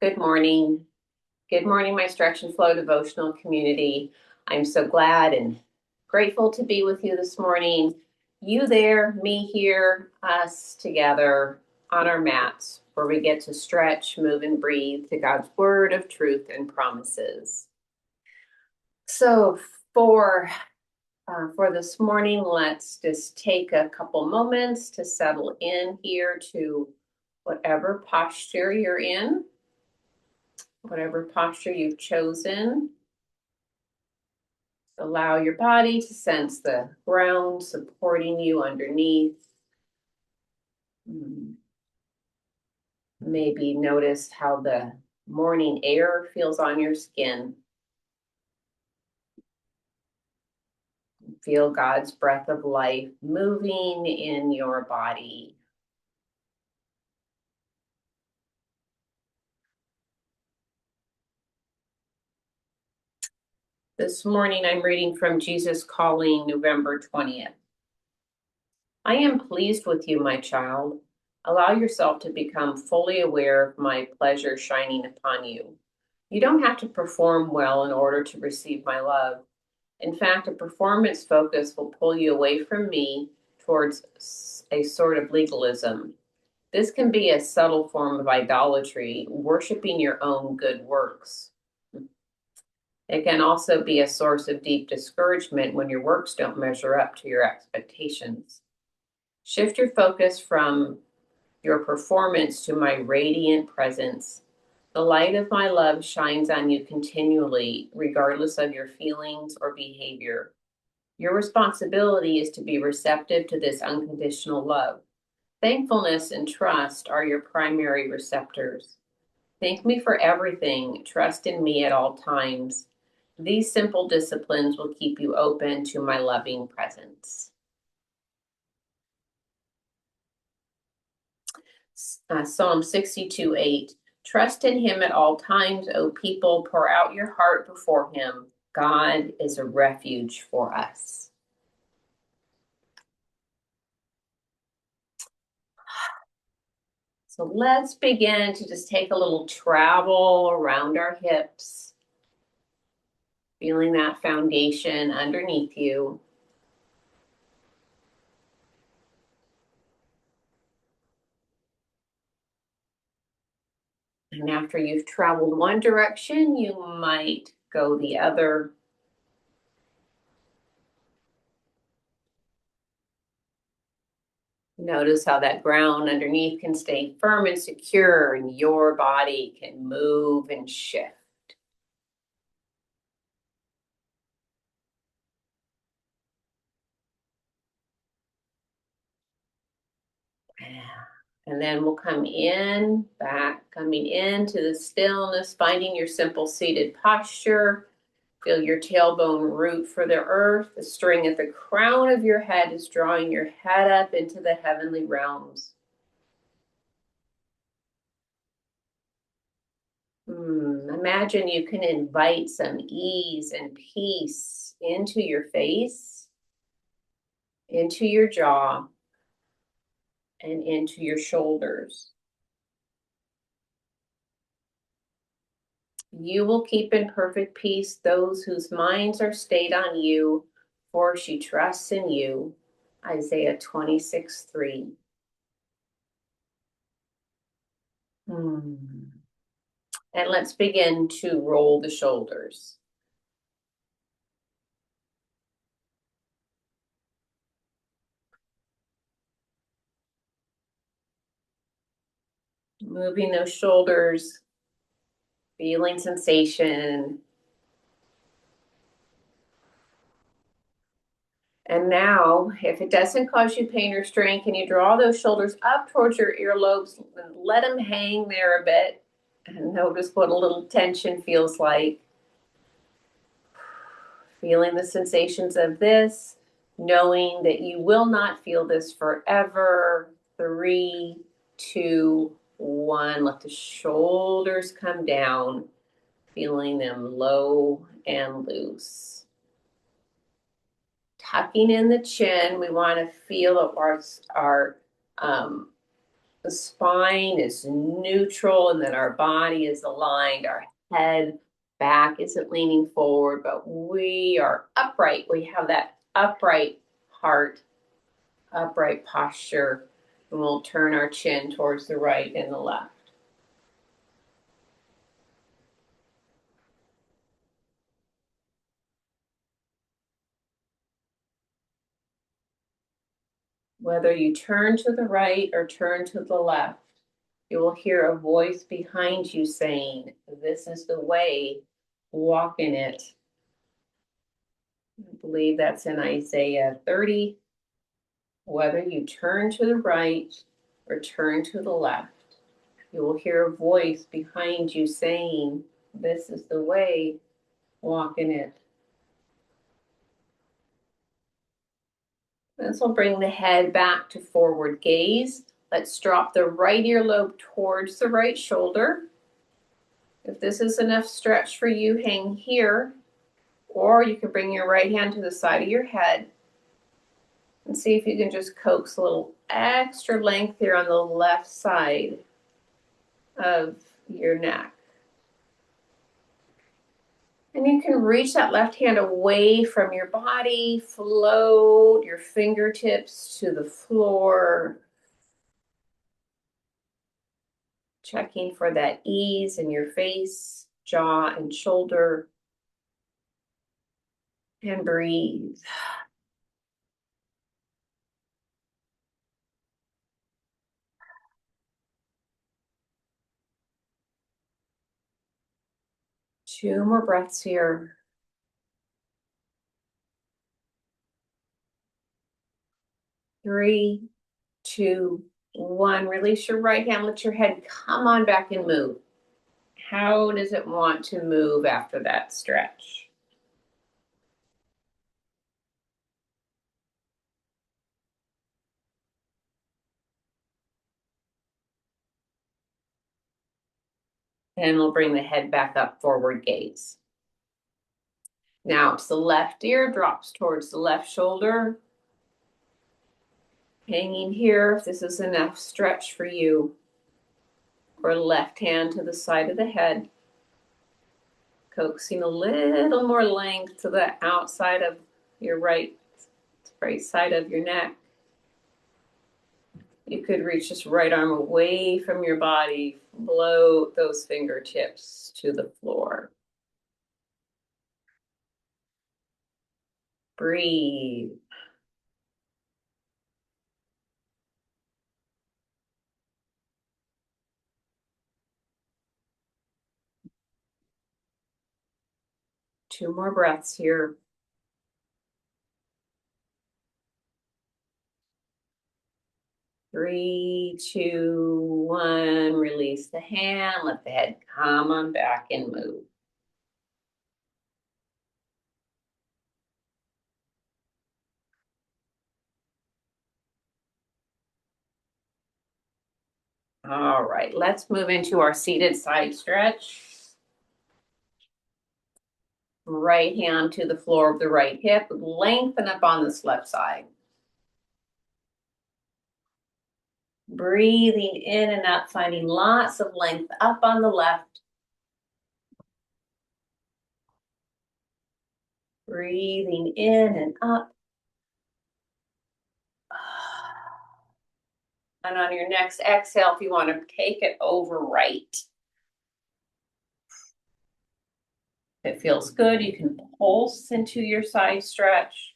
Good morning. Good morning, my Stretch and Flow Devotional community. I'm so glad and grateful to be with you this morning. You there, me here, us together on our mats where we get to stretch, move, and breathe to God's word of truth and promises. So for this morning, let's just take a couple moments to settle in here to whatever posture you're in. Whatever posture you've chosen, allow your body to sense the ground supporting you underneath. Maybe notice how the morning air feels on your skin. Feel God's breath of life moving in your body. This morning I'm reading from Jesus Calling, November 20th. I am pleased with you, my child. Allow yourself to become fully aware of my pleasure shining upon you. You don't have to perform well in order to receive my love. In fact, a performance focus will pull you away from me towards a sort of legalism. This can be a subtle form of idolatry, worshiping your own good works. It can also be a source of deep discouragement when your works don't measure up to your expectations. Shift your focus from your performance to my radiant presence. The light of my love shines on you continually, regardless of your feelings or behavior. Your responsibility is to be receptive to this unconditional love. Thankfulness and trust are your primary receptors. Thank me for everything. Trust in me at all times. These simple disciplines will keep you open to my loving presence. Psalm 62:8. Trust in him at all times, O people. Pour out your heart before him. God is a refuge for us. So let's begin to just take a little travel around our hips, feeling that foundation underneath you. And after you've traveled one direction, you might go the other. Notice how that ground underneath can stay firm and secure, and your body can move and shift. And then we'll come in, back, coming into the stillness, finding your simple seated posture. Feel your tailbone root for the earth. The string at the crown of your head is drawing your head up into the heavenly realms. Imagine you can invite some ease and peace into your face, into your jaw, and into your shoulders. You will keep in perfect peace those whose minds are stayed on you, for she trusts in you. Isaiah 26:3. And let's begin to roll the shoulders. Moving those shoulders, feeling sensation. And now, if it doesn't cause you pain or strain, can you draw those shoulders up towards your earlobes and let them hang there a bit? And notice what a little tension feels like. Feeling the sensations of this, knowing that you will not feel this forever. 3, 2, 1. Let the shoulders come down, feeling them low and loose. Tucking in the chin, we want to feel that our the spine is neutral and that our body is aligned. Our head, back isn't leaning forward, but we are upright. We have that upright heart, upright posture, and we'll turn our chin towards the right and the left. Whether you turn to the right or turn to the left, you will hear a voice behind you saying, "This is the way, walk in it." I believe that's in Isaiah 30. Whether you turn to the right or turn to the left, you will hear a voice behind you saying, "This is the way, walk in it." This will bring the head back to forward gaze. Let's drop the right earlobe towards the right shoulder. If this is enough stretch for you, hang here, or you can bring your right hand to the side of your head and see if you can just coax a little extra length here on the left side of your neck. And you can reach that left hand away from your body, float your fingertips to the floor, checking for that ease in your face, jaw, and shoulder. And breathe. Two more breaths here. 3, 2, 1. Release your right hand. Let your head come on back and move. How does it want to move after that stretch? And we'll bring the head back up, forward gaze. Now it's the left ear, drops towards the left shoulder. Hanging here if this is enough stretch for you. Or left hand to the side of the head. Coaxing a little more length to the outside of your right side of your neck. You could reach this right arm away from your body, float those fingertips to the floor. Breathe. Two more breaths here. 3, 2, 1. Release the hand. Let the head come on back and move. All right, let's move into our seated side stretch. Right hand to the floor of the right hip. Lengthen up on this left side. Breathing in and out, finding lots of length up on the left. Breathing in and up. And on your next exhale, if you want to take it over right. If it feels good, you can pulse into your side stretch.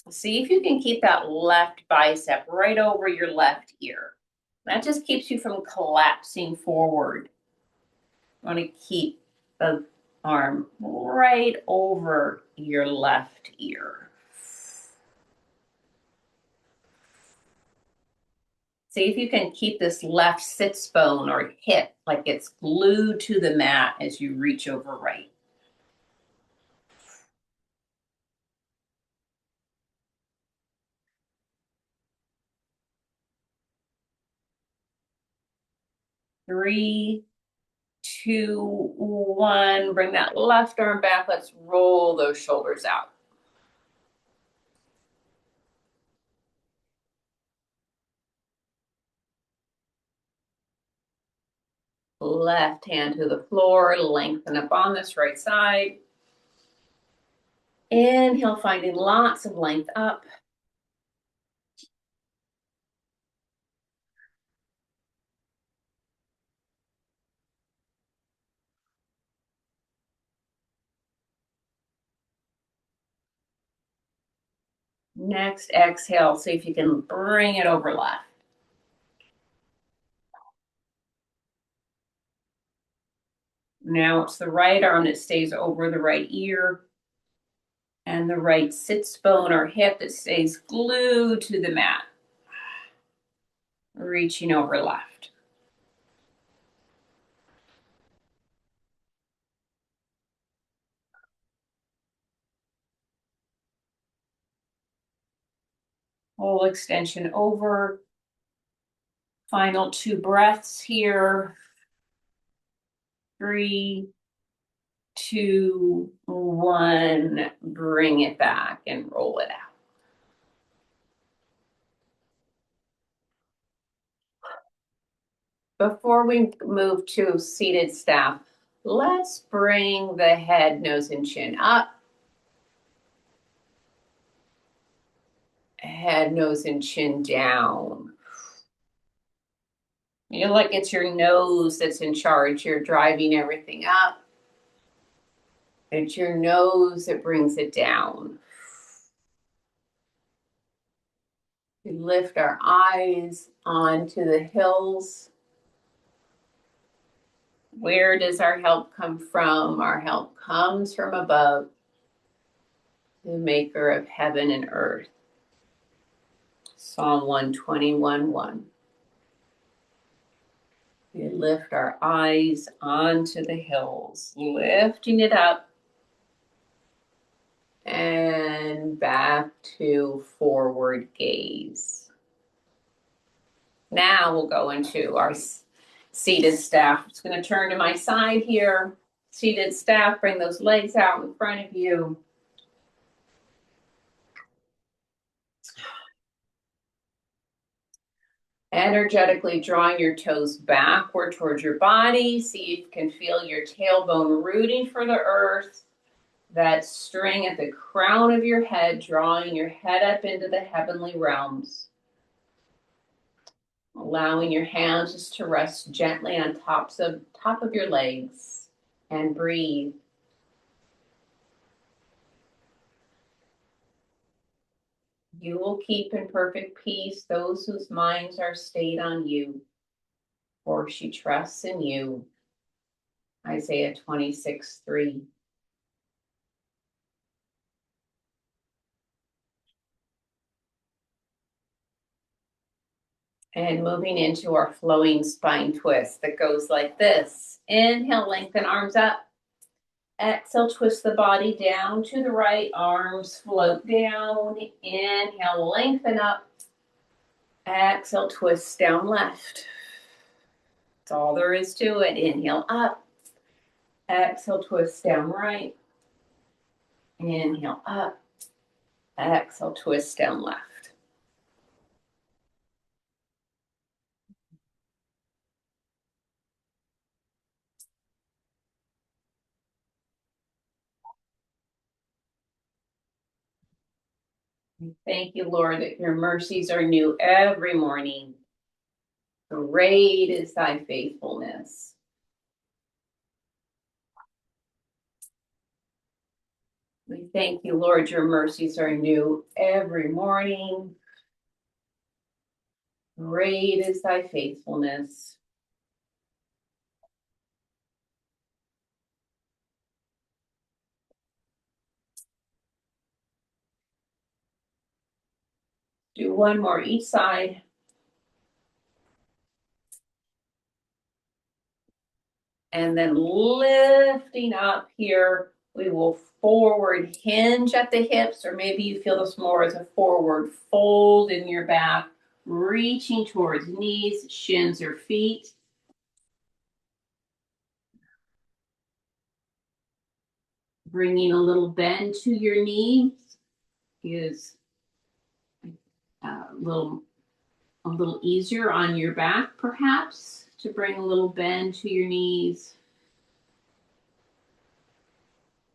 See if you can keep that left bicep right over your left ear. That just keeps you from collapsing forward. You want to keep the arm right over your left ear. See if you can keep this left sits bone or hip like it's glued to the mat as you reach over right. Three, 2, 1. Bring that left arm back. Let's roll those shoulders out. Left hand to the floor, lengthen up on this right side. Inhale, finding lots of length up. Next exhale, see if you can bring it over left. Now it's the right arm that stays over the right ear, and the right sits bone or hip that stays glued to the mat. Reaching over left. Whole extension over. Final 2 breaths here. 3, 2, 1. Bring it back and roll it out. Before we move to seated staff, let's bring the head, nose, and chin up. Head, nose, and chin down. Feel like it's your nose that's in charge. You're driving everything up. It's your nose that brings it down. We lift our eyes onto the hills. Where does our help come from? Our help comes from above, the maker of heaven and earth. Psalm 121:1. We lift our eyes onto the hills, lifting it up and back to forward gaze. Now we'll go into our seated staff. I'm just going to turn to my side here. Seated staff, bring those legs out in front of you. Energetically drawing your toes backward towards your body. See if you can feel your tailbone rooting for the earth. That string at the crown of your head, drawing your head up into the heavenly realms. Allowing your hands just to rest gently on top of your legs. And breathe. You will keep in perfect peace those whose minds are stayed on you, for she trusts in you. Isaiah 26:3. And moving into our flowing spine twist that goes like this. Inhale, lengthen arms up. Exhale, twist the body down to the right, arms float down. Inhale, lengthen up. Exhale, twist down left. That's all there is to it. Inhale up. Exhale, twist down right. Inhale up. Exhale, twist down left. Thank you, Lord, that your mercies are new every morning. Great is thy faithfulness. We thank you, Lord, your mercies are new every morning. Great is thy faithfulness. Do one more each side. And then lifting up here, we will forward hinge at the hips, or maybe you feel this more as a forward fold in your back, reaching towards knees, shins, or feet. Bringing a little bend to your knees is a little easier on your back, perhaps, to bring a little bend to your knees.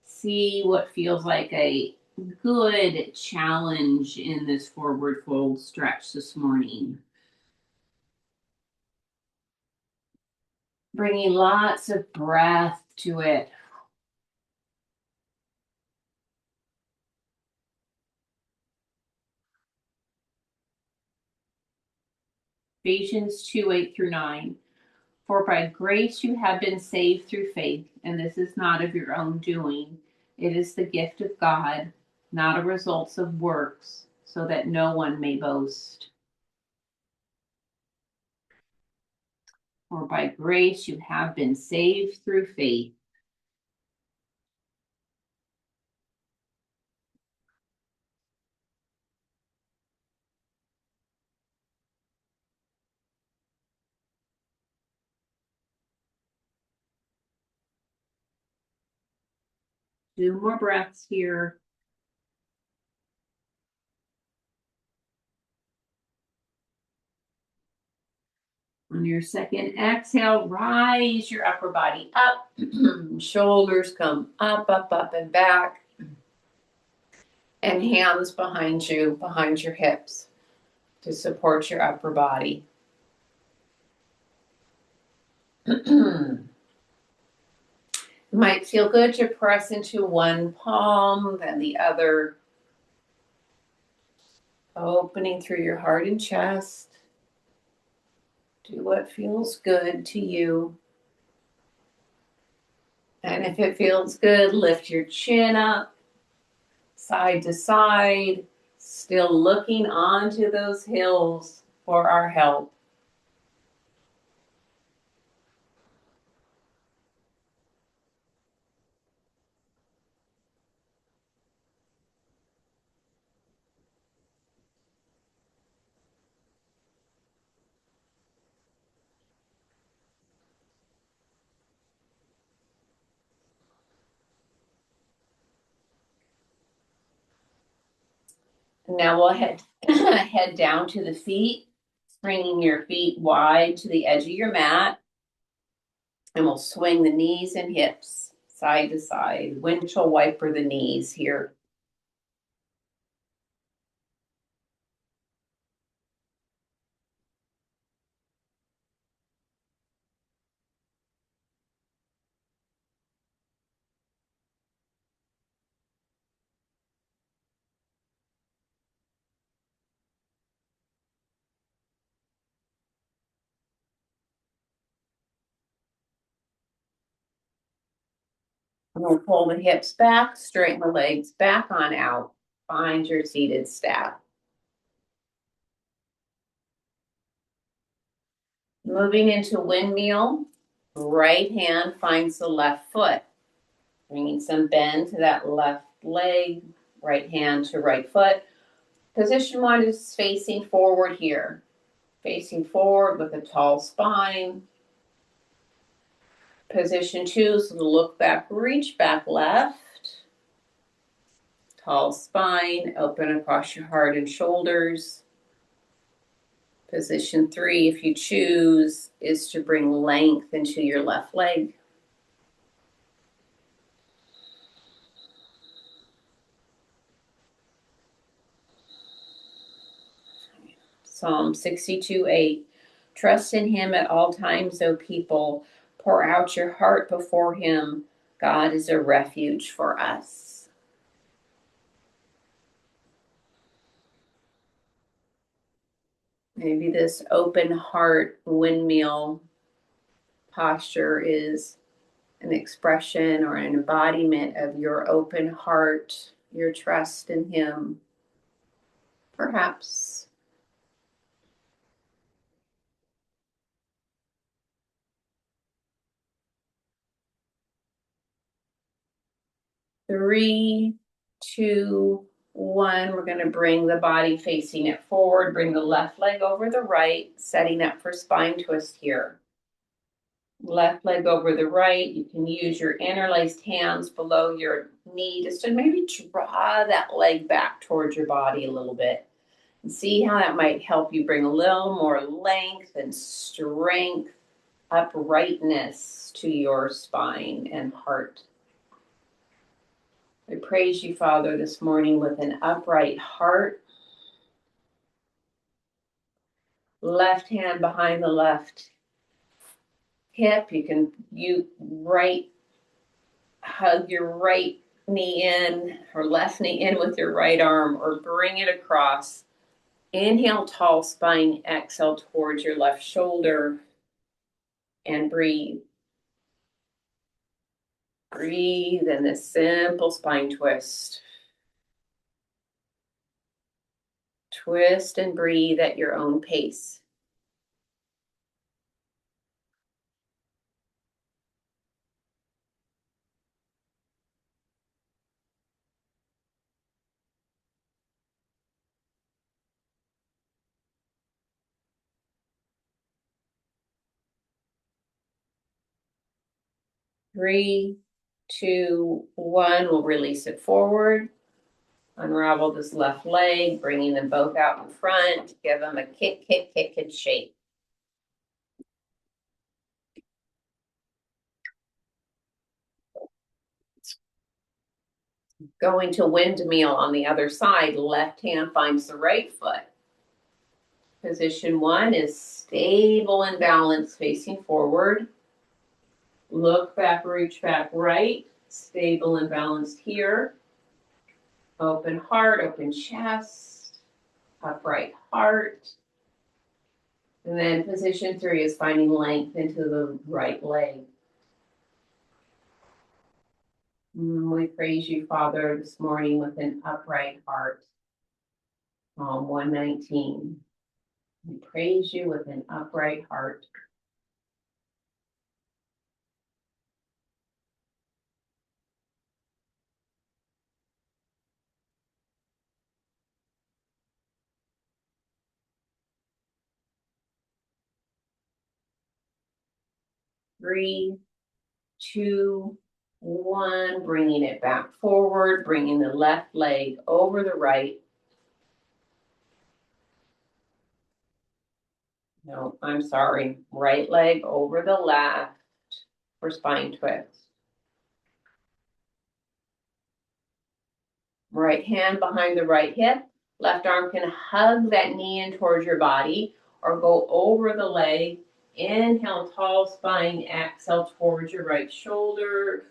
See what feels like a good challenge in this forward fold stretch this morning. Bringing lots of breath to it. Ephesians 2:8-9. For by grace you have been saved through faith, and this is not of your own doing. It is the gift of God, not a result of works, so that no one may boast. For by grace you have been saved through faith. Two more breaths here. On your second exhale, rise your upper body up. Shoulders come up, up, up, and back. And hands behind you, behind your hips to support your upper body. Might feel good to press into one palm, then the other. Opening through your heart and chest. Do what feels good to you. And if it feels good, lift your chin up, side to side, still looking onto those hills for our help. Now we'll head down to the feet, bringing your feet wide to the edge of your mat. And we'll swing the knees and hips side to side. Windshield wiper the knees here. And we'll pull the hips back, straighten the legs back on out. Find your seated staff. Moving into windmill, right hand finds the left foot. Bringing some bend to that left leg, right hand to right foot. Position 1 is facing forward here. Facing forward with a tall spine. Position 2 is the look back, reach back left. Tall spine, open across your heart and shoulders. Position 3, if you choose, is to bring length into your left leg. Psalm 62:8. Trust in him at all times, O people. Pour out your heart before him. God is a refuge for us. Maybe this open heart windmill posture is an expression or an embodiment of your open heart, your trust in him. Perhaps. Three, two, one. We're going to bring the body facing it forward. Bring the left leg over the right, setting up for spine twist here. Left leg over the right. You can use your interlaced hands below your knee just to maybe draw that leg back towards your body a little bit. And see how that might help you bring a little more length and strength uprightness to your spine and heart. I praise you, Father, this morning with an upright heart. Left hand behind the left hip. Hug your right knee in or left knee in with your right arm, or bring it across. Inhale, tall spine. Exhale towards your left shoulder and breathe. Breathe in this simple spine twist. Twist and breathe at your own pace. 3, 2, 1. We'll release it forward. Unravel this left leg, bringing them both out in front. Give them a kick, kick, kick, and shake. Going to windmill on the other side. Left hand finds the right foot. Position 1 is stable and balanced, facing forward. Look back, reach back right. Stable and balanced here. Open heart, open chest. Upright heart. And then position 3 is finding length into the right leg. We praise you, Father, this morning with an upright heart. Psalm 119. We praise you with an upright heart. Three, two, one. Bringing it back forward, bringing the left leg over the right. No, I'm sorry. Right leg over the left for spine twist. Right hand behind the right hip. Left arm can hug that knee in towards your body or go over the leg. Inhale, tall spine. Exhale towards your right shoulder.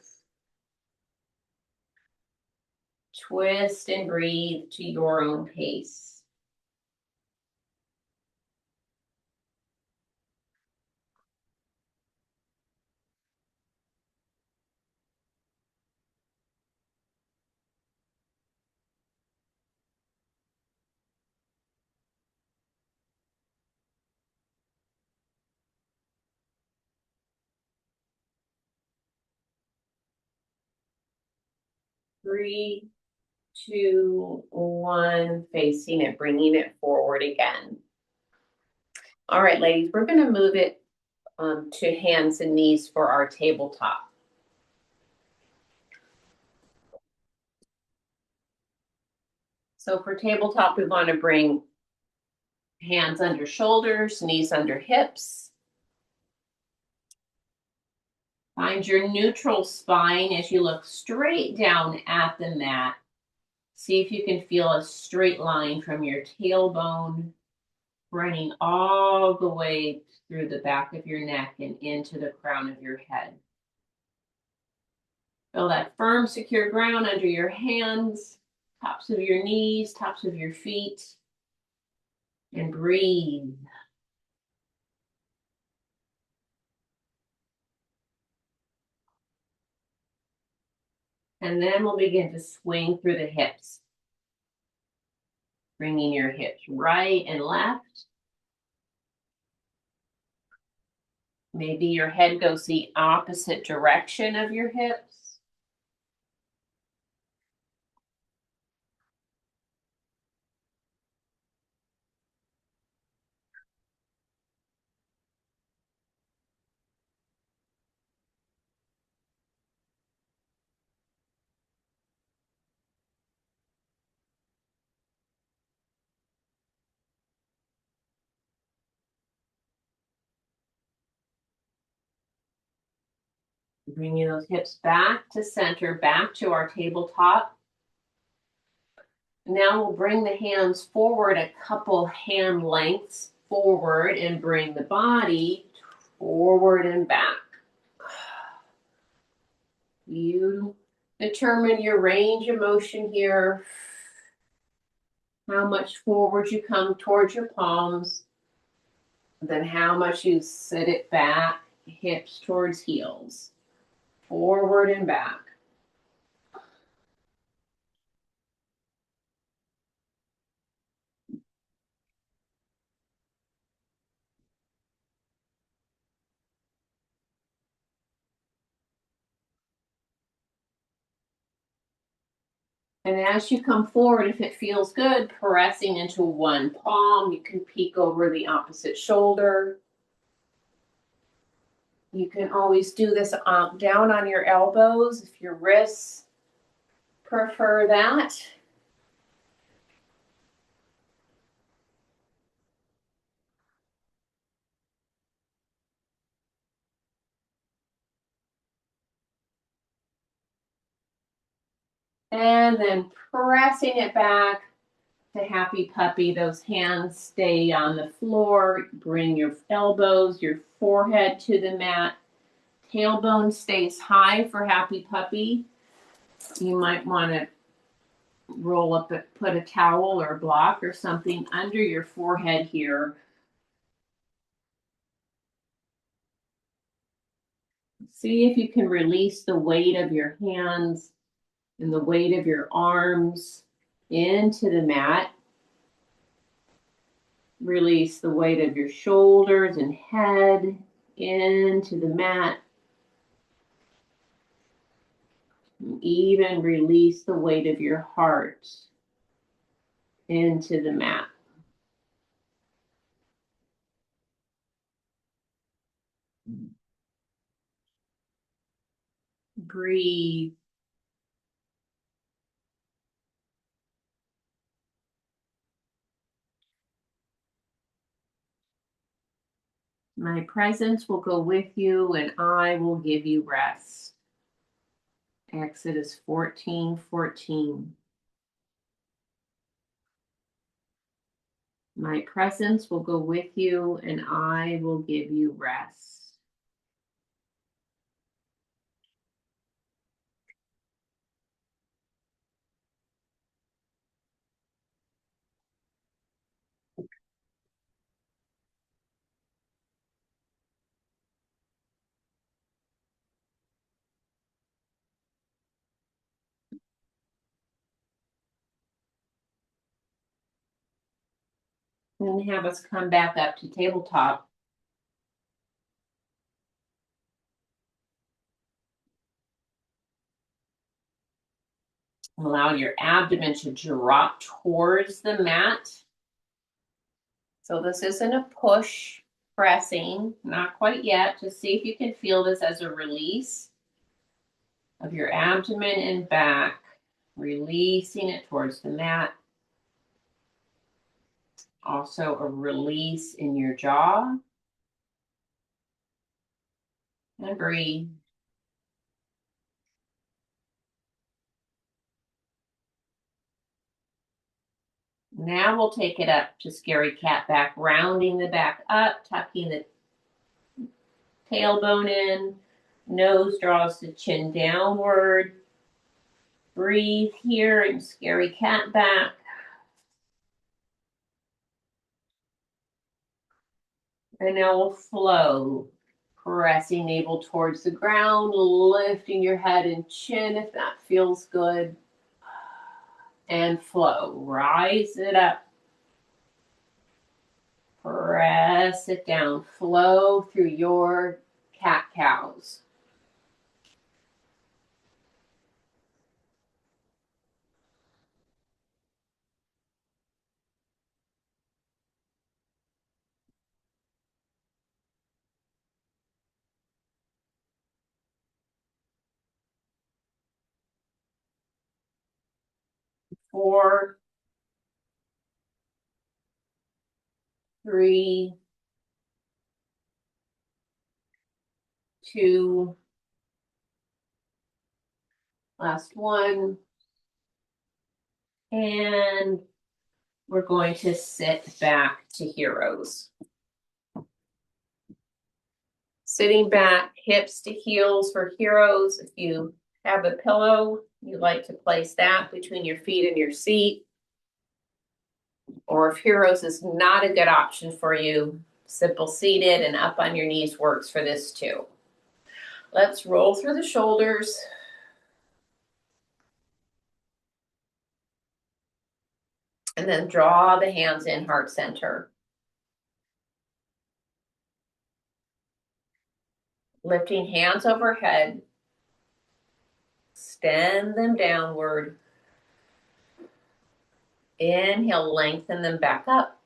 Twist and breathe to your own pace. Three, two, one, facing it, bringing it forward again. All right, ladies, we're going to move it to hands and knees for our tabletop. So for tabletop, we want to bring hands under shoulders, knees under hips. Find your neutral spine as you look straight down at the mat. See if you can feel a straight line from your tailbone running all the way through the back of your neck and into the crown of your head. Feel that firm, secure ground under your hands, tops of your knees, tops of your feet, and breathe. And then we'll begin to swing through the hips, bringing your hips right and left. Maybe your head goes the opposite direction of your hips. Bringing those hips back to center, back to our tabletop. Now we'll bring the hands forward a couple hand lengths forward and bring the body forward and back. You determine your range of motion here, how much forward you come towards your palms, then how much you sit it back, hips towards heels, forward and back. And as you come forward, if it feels good, pressing into one palm, you can peek over the opposite shoulder. You can always do this down on your elbows if your wrists prefer that. And then pressing it back to happy puppy. Those hands stay on the floor. Bring your elbows, your forehead to the mat. Tailbone stays high for happy puppy. You might want to roll up, put a towel or a block or something under your forehead here. See if you can release the weight of your hands and the weight of your arms into the mat. Release the weight of your shoulders and head into the mat. Even release the weight of your heart into the mat. Breathe. My presence will go with you and I will give you rest. Exodus 14:14. My presence will go with you and I will give you rest. And have us come back up to tabletop. Allow your abdomen to drop towards the mat. So this isn't a push, pressing, not quite yet. Just see if you can feel this as a release of your abdomen and back, releasing it towards the mat. Also a release in your jaw. And breathe. Now we'll take it up to scary cat back, rounding the back up, tucking the tailbone in, nose draws the chin downward. Breathe here in scary cat back. And now we'll flow, pressing navel towards the ground, lifting your head and chin if that feels good. And flow, rise it up. Press it down, flow through your cat-cows. Four, three, two, Last one. And we're going to sit back to heroes. Sitting back, hips to heels for heroes. If you have a pillow, you like to place that between your feet and your seat. Or if heroes is not a good option for you, simple seated and up on your knees works for this too. Let's roll through the shoulders. And then draw the hands in heart center. Lifting hands overhead. Extend them downward. Inhale, lengthen them back up.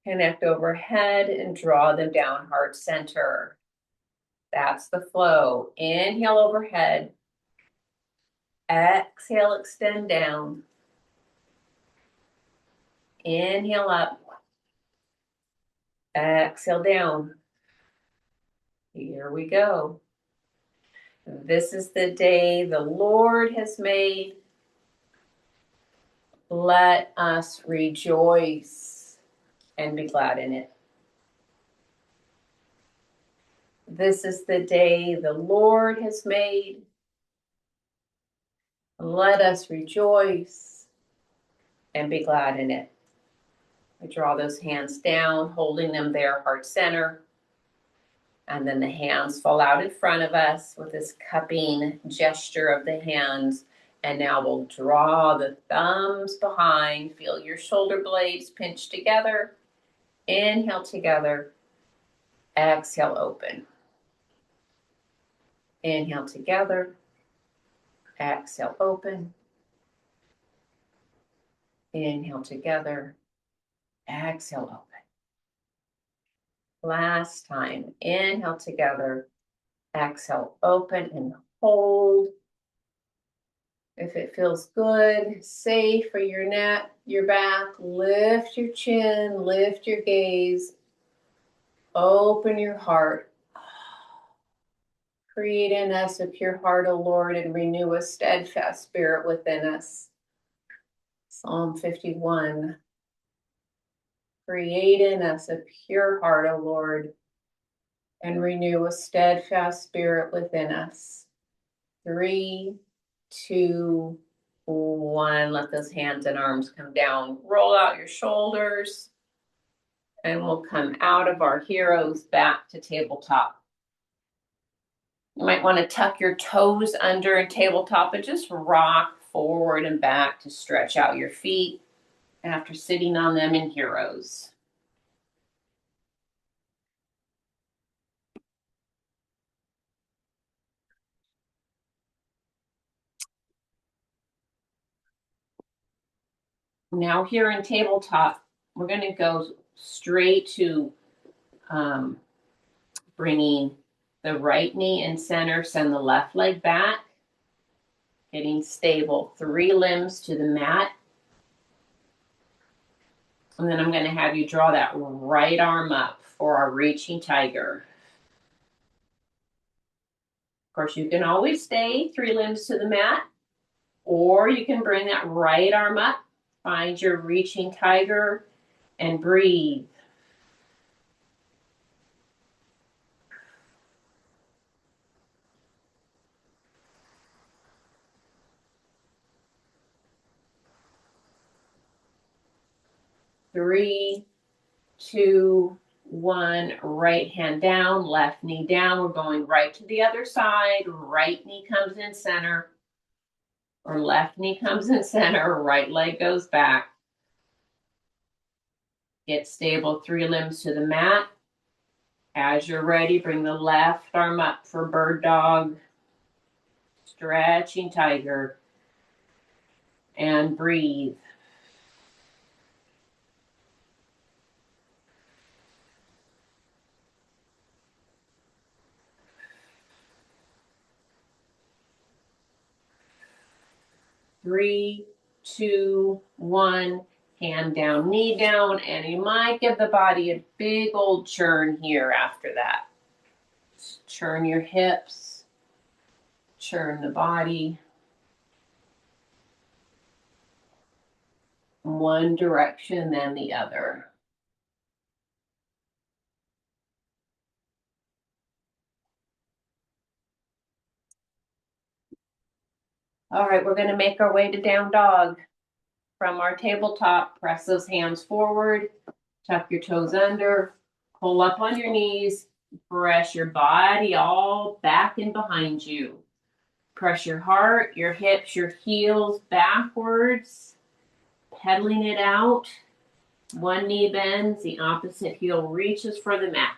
Connect overhead and draw them down, heart center. That's the flow. Inhale overhead. Exhale, extend down. Inhale up. Exhale down. Here we go. This is the day the Lord has made. Let us rejoice and be glad in it. This is the day the Lord has made. Let us rejoice and be glad in it. I draw those hands down, holding them there, heart center. And then the hands fall out in front of us with this cupping gesture of the hands. And now we'll draw the thumbs behind. Feel your shoulder blades pinch together. Inhale together. Exhale, open. Inhale together. Exhale, open. Inhale together. Exhale, open. Last time. Inhale together. Exhale, open and hold. If it feels good, safe for your neck, your back, lift your chin, lift your gaze, open your heart. Create in us a pure heart, O Lord, and renew a steadfast spirit within us. Psalm 51. Create in us a pure heart, O Lord, and renew a steadfast spirit within us. 3, 2, 1. Let those hands and arms come down. Roll out your shoulders. And we'll come out of our heroes back to tabletop. You might want to tuck your toes under a tabletop and just rock forward and back to stretch out your feet after sitting on them in heroes. Now here in tabletop, we're going to go straight to bringing the right knee in center, send the left leg back, getting stable, 3 limbs to the mat. And then I'm going to have you draw that right arm up for our reaching tiger. Of course, you can always stay 3 limbs to the mat, or you can bring that right arm up, find your reaching tiger, and breathe. Three, 2, 1, right hand down, left knee down. We're going right to the other side. Right knee comes in center, or left knee comes in center, right leg goes back. Get stable, 3 limbs to the mat. As you're ready, bring the left arm up for bird dog, stretching tiger, and breathe. Three, 2, 1, hand down, knee down, and you might give the body a big old churn here after that. Churn your hips, Turn the body one direction, then the other. All right, we're going to make our way to down dog. From our tabletop, press those hands forward, tuck your toes under, pull up on your knees, press your body all back and behind you. Press your heart, your hips, your heels backwards, pedaling it out. One knee bends, the opposite heel reaches for the mat.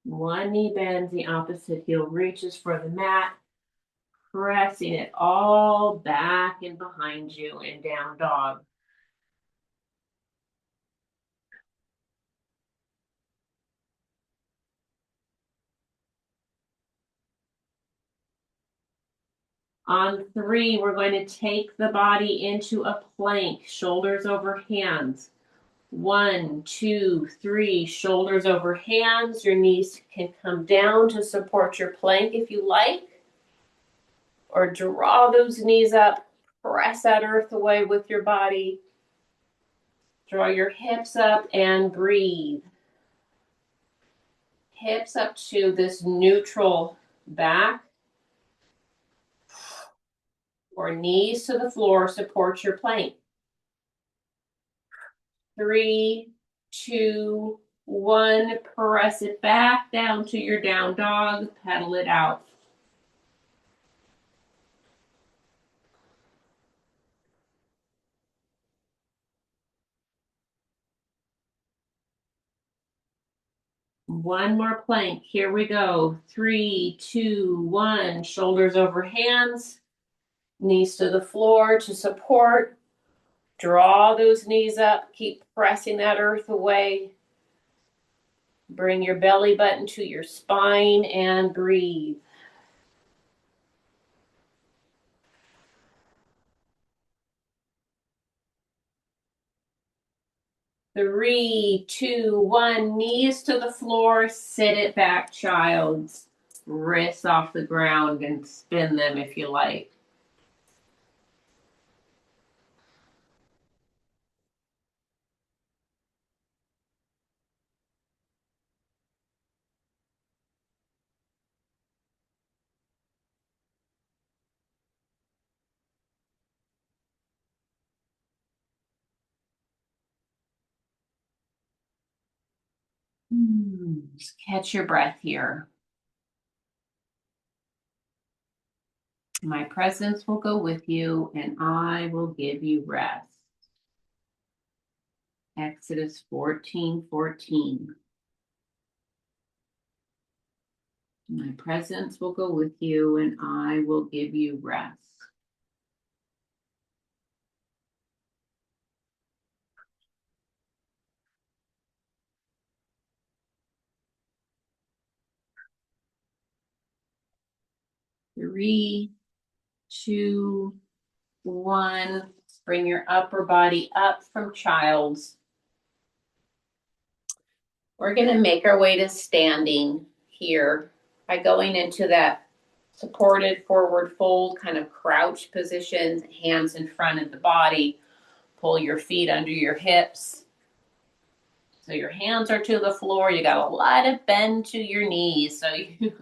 One knee bends, the opposite heel reaches for the mat. Pressing it all back and behind you in down dog. On 3, we're going to take the body into a plank, shoulders over hands. 1, 2, 3, shoulders over hands. Your knees can come down to support your plank if you like. Or draw those knees up, press that earth away with your body. Draw your hips up and breathe. Hips up to this neutral back. Or knees to the floor, support your plank. 3, 2, 1, press it back down to your down dog, pedal it out. One more plank, here we go. 3, 2, 1, shoulders over hands, knees to the floor to support. Draw those knees up, keep pressing that earth away. Bring your belly button to your spine and breathe. 3, 2, 1, knees to the floor, sit it back, child's. Wrists off the ground and spin them if you like. Just catch your breath here. My presence will go with you and I will give you rest. Exodus 14:14. My presence will go with you and I will give you rest. Three, 2, 1. Bring your upper body up from child's. We're going to make our way to standing here by going into that supported forward fold, kind of crouch position, hands in front of the body. Pull your feet under your hips. So your hands are to the floor. You got a lot of bend to your knees. So you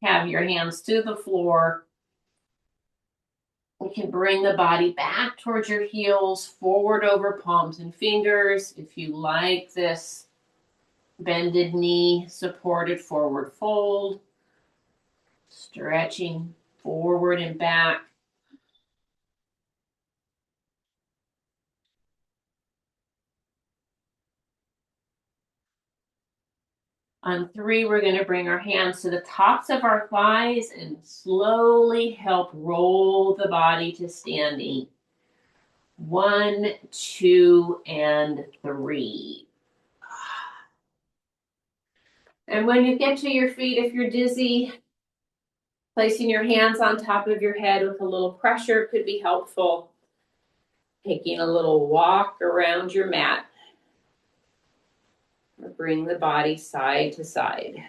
have your hands to the floor. You can bring the body back towards your heels, forward over palms and fingers. If you like this bended knee, supported forward fold. Stretching forward and back. On 3, we're going to bring our hands to the tops of our thighs and slowly help roll the body to standing. 1, 2, and 3. And when you get to your feet, if you're dizzy, placing your hands on top of your head with a little pressure could be helpful. Taking a little walk around your mat. Or bring the body side to side.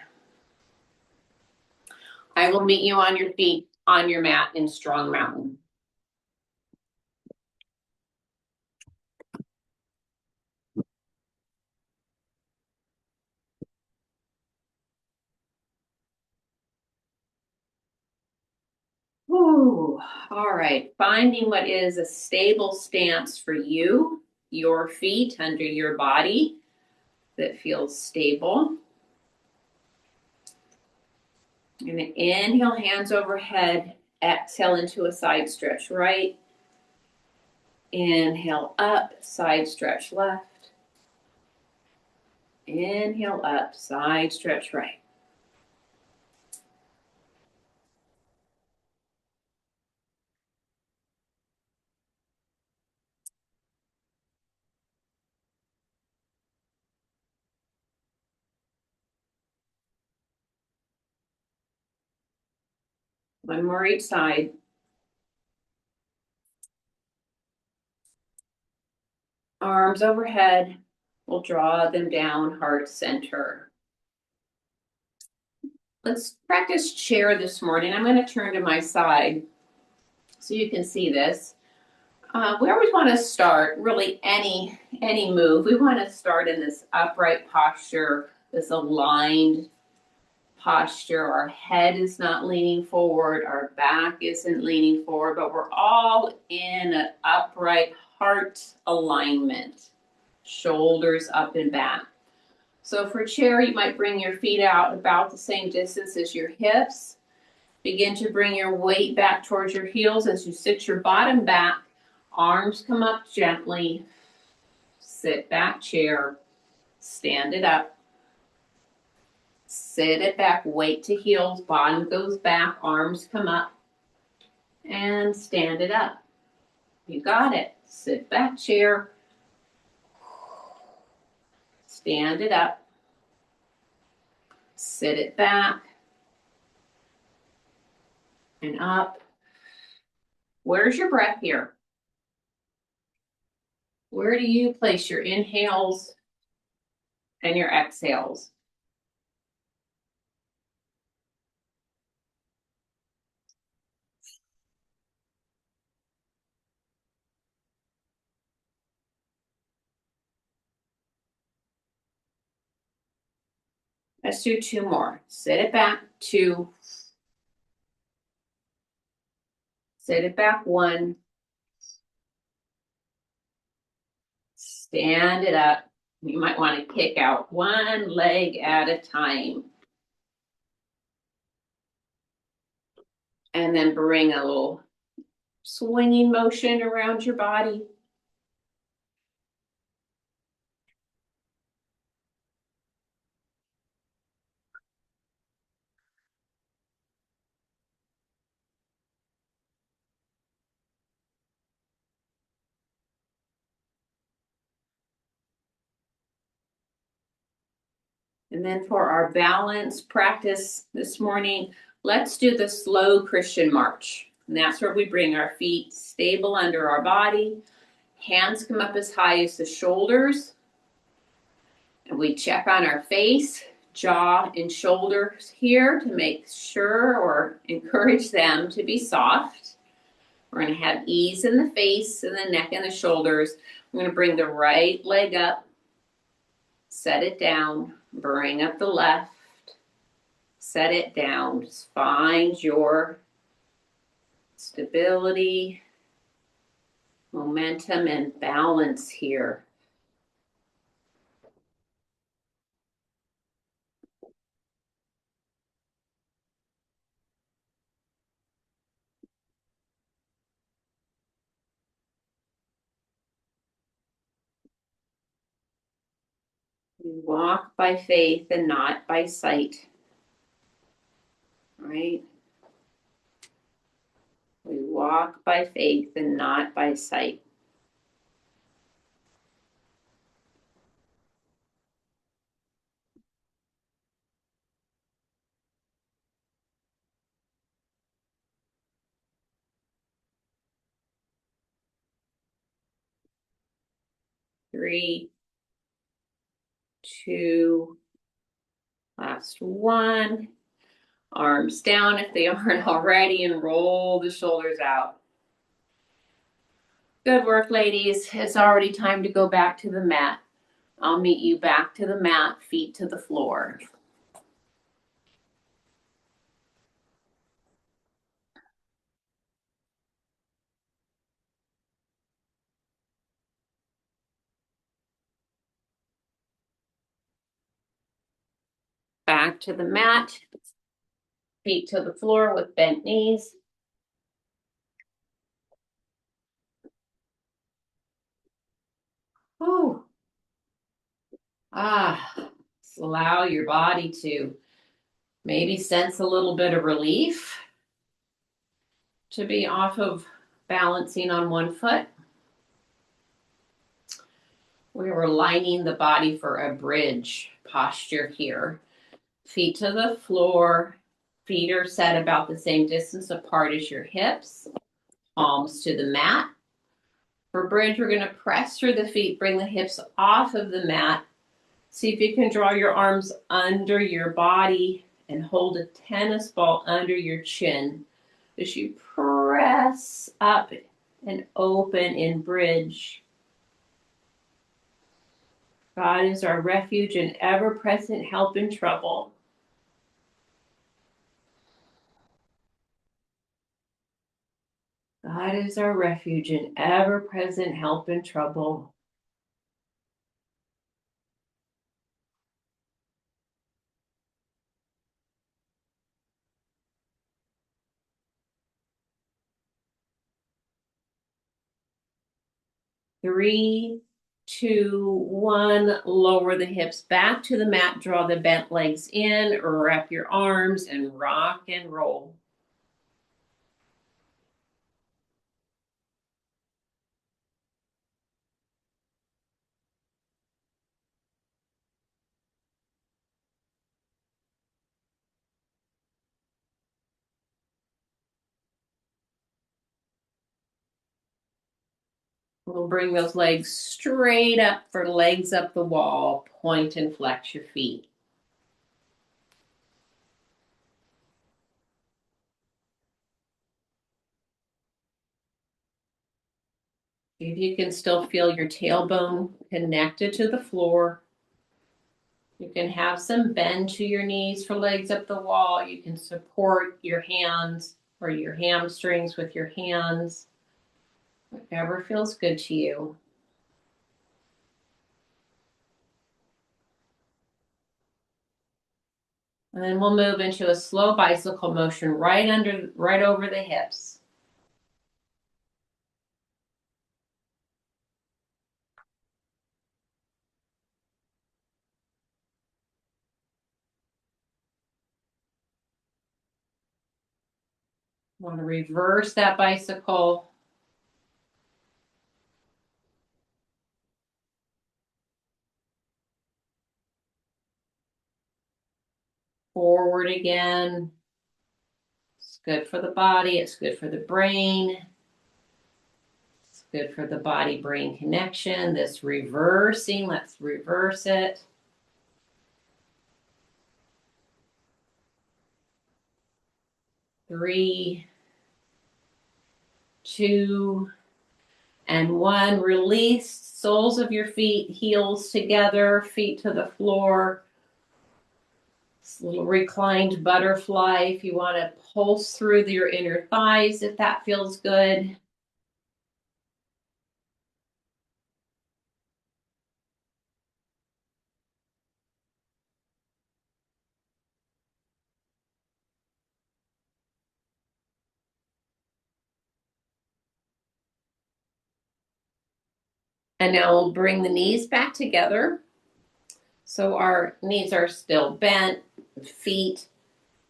I will meet you on your feet on your mat in Strong Mountain. Ooh, all right. Finding what is a stable stance for you, your feet under your body that feels stable. I'm going to inhale, hands overhead, exhale into a side stretch right. Inhale up, side stretch left. Inhale up, side stretch right. One more each side. Arms overhead. We'll draw them down, heart center. Let's practice chair this morning. I'm going to turn to my side so you can see this. We always want to start, really any move, we want to start in this upright posture, this aligned posture. Our head is not leaning forward, our back isn't leaning forward, but we're all in an upright heart alignment, shoulders up and back. So for chair, you might bring your feet out about the same distance as your hips. Begin to bring your weight back towards your heels as you sit your bottom back. Arms come up gently. Sit back chair. Stand it up. Sit it back. Weight to heels. Bottom goes back. Arms come up. And stand it up. You got it. Sit back chair. Stand it up. Sit it back. And up. Where's your breath here? Where do you place your inhales and your exhales? Let's do two more. Sit it back, two. Sit it back, one. Stand it up. You might want to kick out one leg at a time. And then bring a little swinging motion around your body. And then for our balance practice this morning, let's do the slow Christian march. And that's where we bring our feet stable under our body. Hands come up as high as the shoulders. And we check on our face, jaw, and shoulders here to make sure or encourage them to be soft. We're going to have ease in the face and the neck and the shoulders. We're going to bring the right leg up, set it down, bring up the left, set it down. Just find your stability, momentum, and balance here. We walk by faith and not by sight. Right? We walk by faith and not by sight. Three, 2. Last one. Arms down if they aren't already, and roll the shoulders out. Good work, ladies. It's already time to go back to the mat. I'll meet you back to the mat, feet to the floor. Back to the mat, feet to the floor with bent knees. Whew. Allow your body to maybe sense a little bit of relief, to be off of balancing on one foot. We were lining the body for a bridge posture here. Feet to the floor, feet are set about the same distance apart as your hips, palms to the mat. For bridge, we're going to press through the feet, bring the hips off of the mat. See if you can draw your arms under your body and hold a tennis ball under your chin as you press up and open in bridge. God is our refuge and ever-present help in trouble. God is our refuge and ever-present help in trouble. Three, 2, 1. Lower the hips back to the mat. Draw the bent legs in. Wrap your arms and rock and roll. We'll bring those legs straight up for legs up the wall. Point and flex your feet. See if you can still feel your tailbone connected to the floor. You can have some bend to your knees for legs up the wall. You can support your hands or your hamstrings with your hands. Whatever feels good to you. And then we'll move into a slow bicycle motion right over the hips. Want to reverse that bicycle. Forward again. It's good for the body. It's good for the brain. It's good for the body-brain connection. This reversing, let's reverse it. 3, 2, and 1. Release soles of your feet, heels together, feet to the floor. This little reclined butterfly if you want to pulse through your inner thighs if that feels good. And now we'll bring the knees back together. So our knees are still bent, feet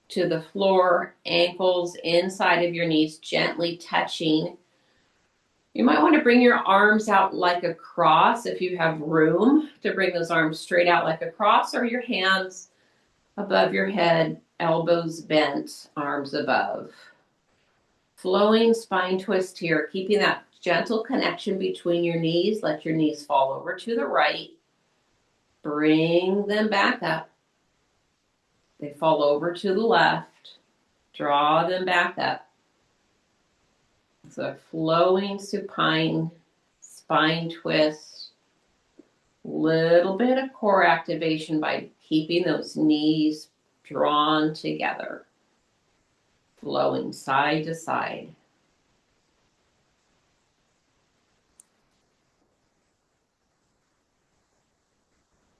to the floor, ankles inside of your knees, gently touching. You might want to bring your arms out like a cross if you have room to bring those arms straight out like a cross, or your hands above your head, elbows bent, arms above. Flowing spine twist here, keeping that gentle connection between your knees. Let your knees fall over to the right. Bring them back up. They fall over to the left. Draw them back up. So flowing supine spine twist. Little bit of core activation by keeping those knees drawn together. Flowing side to side.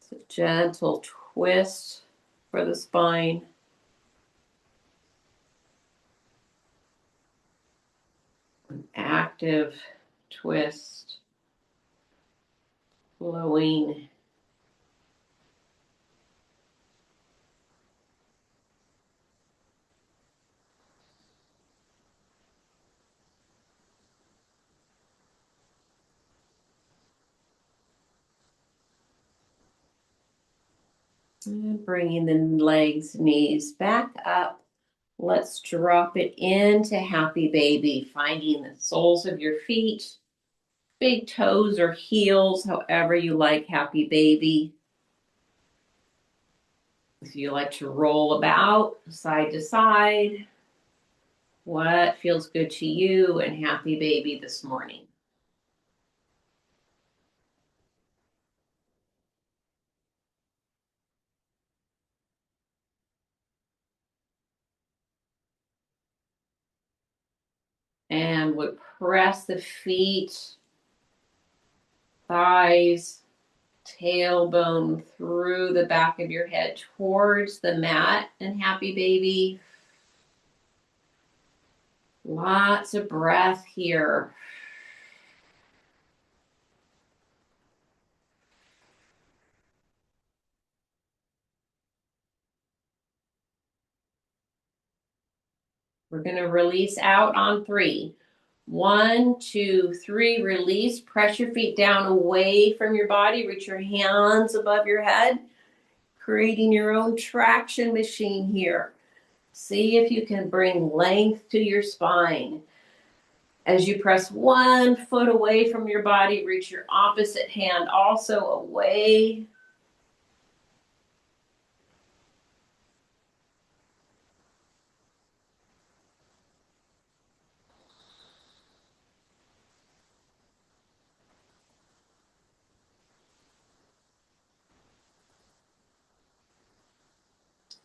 It's a gentle twist for the spine. An active twist. Flowing. And bringing the legs, knees back up. Let's drop it into happy baby, finding the soles of your feet, big toes or heels, however you like happy baby. If you like to roll about side to side, what feels good to you and happy baby this morning? And would press the feet, thighs, tailbone through the back of your head towards the mat and happy baby. Lots of breath here. We're going to release out on 3. 1, 2, 3, release. Press your feet down away from your body. Reach your hands above your head, creating your own traction machine here. See if you can bring length to your spine. As you press one foot away from your body, reach your opposite hand also away.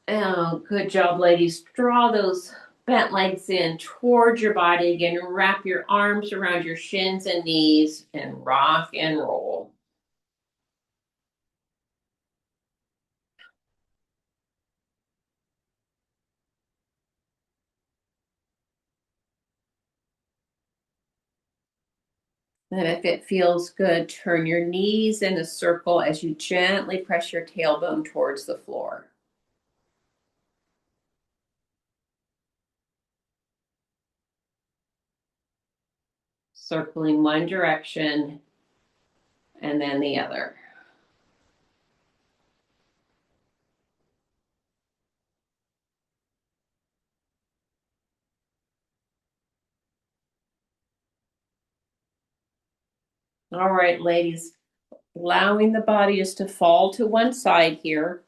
Oh, good job, ladies. Draw those bent legs in towards your body again. Wrap your arms around your shins and knees and rock and roll. And if it feels good, turn your knees in a circle as you gently press your tailbone towards the floor. Circling one direction and then the other. All right, ladies, allowing the body just to fall to one side here.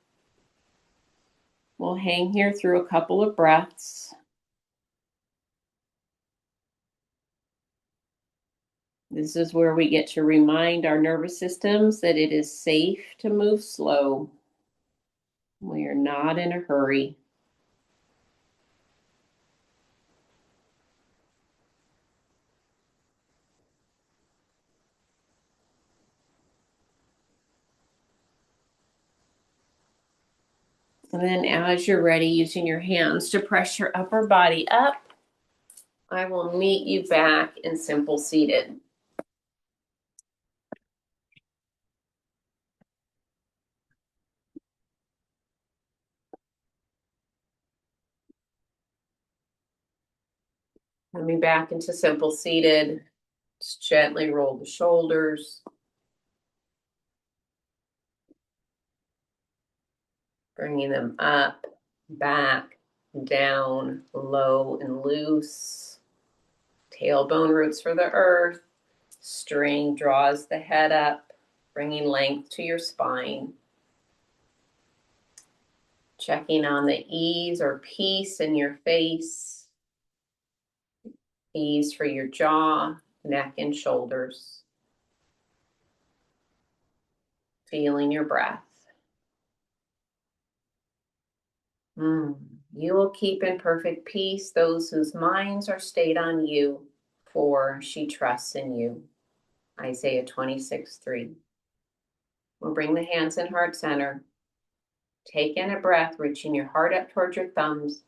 We'll hang here through a couple of breaths. This is where we get to remind our nervous systems that it is safe to move slow. We are not in a hurry. And then as you're ready, using your hands to press your upper body up, I will meet you back in simple seated. Coming back into simple seated, just gently roll the shoulders. Bringing them up, back, down, low and loose. Tailbone roots for the earth. String draws the head up, bringing length to your spine. Checking on the ease or peace in your face, ease for your jaw, neck, and shoulders. Feeling your breath. You will keep in perfect peace those whose minds are stayed on you, for she trusts in you. Isaiah 26:3. We'll bring the hands in heart center. Take in a breath, reaching your heart up towards your thumbs.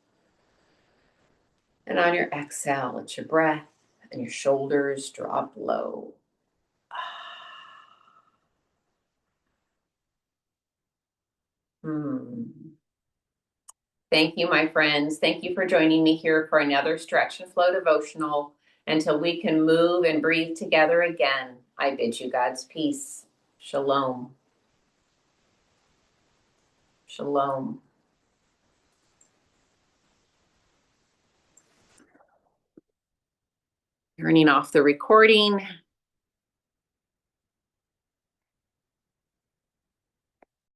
And on your exhale, let your breath and your shoulders drop low. Thank you, my friends. Thank you for joining me here for another Stretch and Flow Devotional. Until we can move and breathe together again, I bid you God's peace. Shalom. Shalom. Turning off the recording.